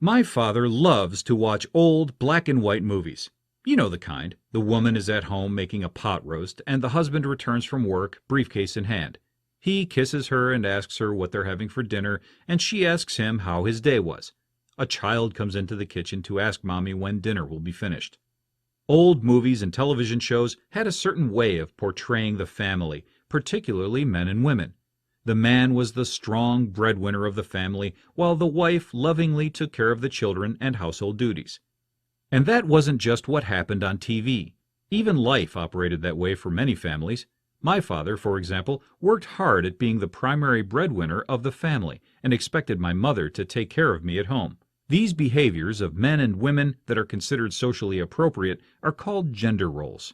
My father loves to watch old black and white movies. You know the kind. The woman is at home making a pot roast, and the husband returns from work, briefcase in hand. He kisses her and asks her what they're having for dinner, and she asks him how his day was. A child comes into the kitchen to ask Mommy when dinner will be finished. Old movies and television shows had a certain way of portraying the family, particularly men and women. The man was the strong breadwinner of the family, while the wife lovingly took care of the children and household duties. And that wasn't just what happened on TV. Even life operated that way for many families. My father, for example, worked hard at being the primary breadwinner of the family and expected my mother to take care of me at home. These behaviors of men and women that are considered socially appropriate are called gender roles.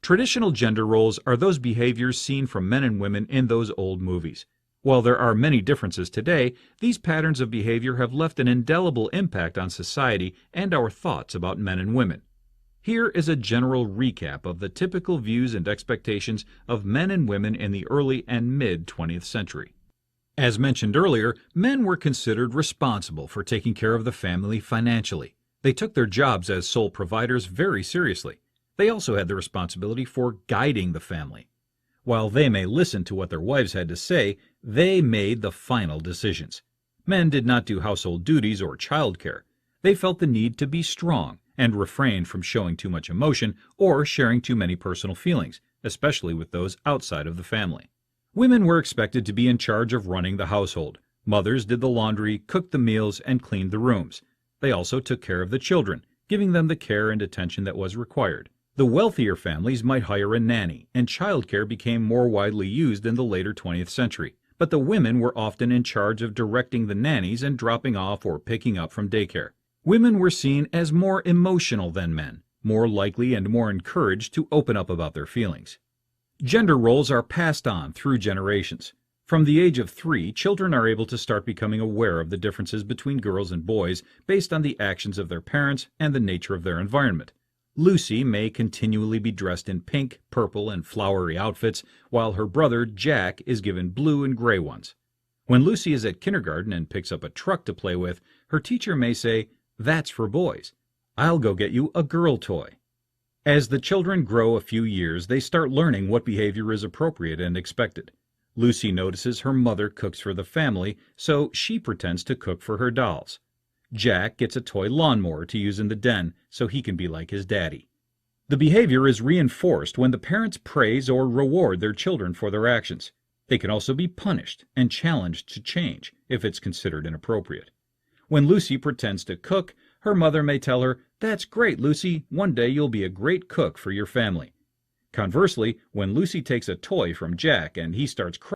Traditional gender roles are those behaviors seen from men and women in those old movies. While there are many differences today, these patterns of behavior have left an indelible impact on society and our thoughts about men and women. Here is a general recap of the typical views and expectations of men and women in the early and mid-20th century. As mentioned earlier, men were considered responsible for taking care of the family financially. They took their jobs as sole providers very seriously. They also had the responsibility for guiding the family. While they may listen to what their wives had to say, they made the final decisions. Men did not do household duties or childcare. They felt the need to be strong and refrained from showing too much emotion or sharing too many personal feelings, especially with those outside of the family. Women were expected to be in charge of running the household. Mothers did the laundry, cooked the meals, and cleaned the rooms. They also took care of the children, giving them the care and attention that was required. The wealthier families might hire a nanny, and childcare became more widely used in the later 20th century. But the women were often in charge of directing the nannies and dropping off or picking up from daycare. Women were seen as more emotional than men, more likely and more encouraged to open up about their feelings. Gender roles are passed on through generations. From the age of 3, children are able to start becoming aware of the differences between girls and boys based on the actions of their parents and the nature of their environment. Lucy may continually be dressed in pink, purple, and flowery outfits, while her brother Jack is given blue and gray ones. When Lucy is at kindergarten and picks up a truck to play with, her teacher may say, "That's for boys. I'll go get you a girl toy." As the children grow a few years, they start learning what behavior is appropriate and expected. Lucy notices her mother cooks for the family, so she pretends to cook for her dolls. Jack gets a toy lawnmower to use in the den so he can be like his daddy. The behavior is reinforced when the parents praise or reward their children for their actions. They can also be punished and challenged to change if it's considered inappropriate. When Lucy pretends to cook, her mother may tell her, "That's great, Lucy. One day you'll be a great cook for your family." Conversely, when Lucy takes a toy from Jack and he starts crying,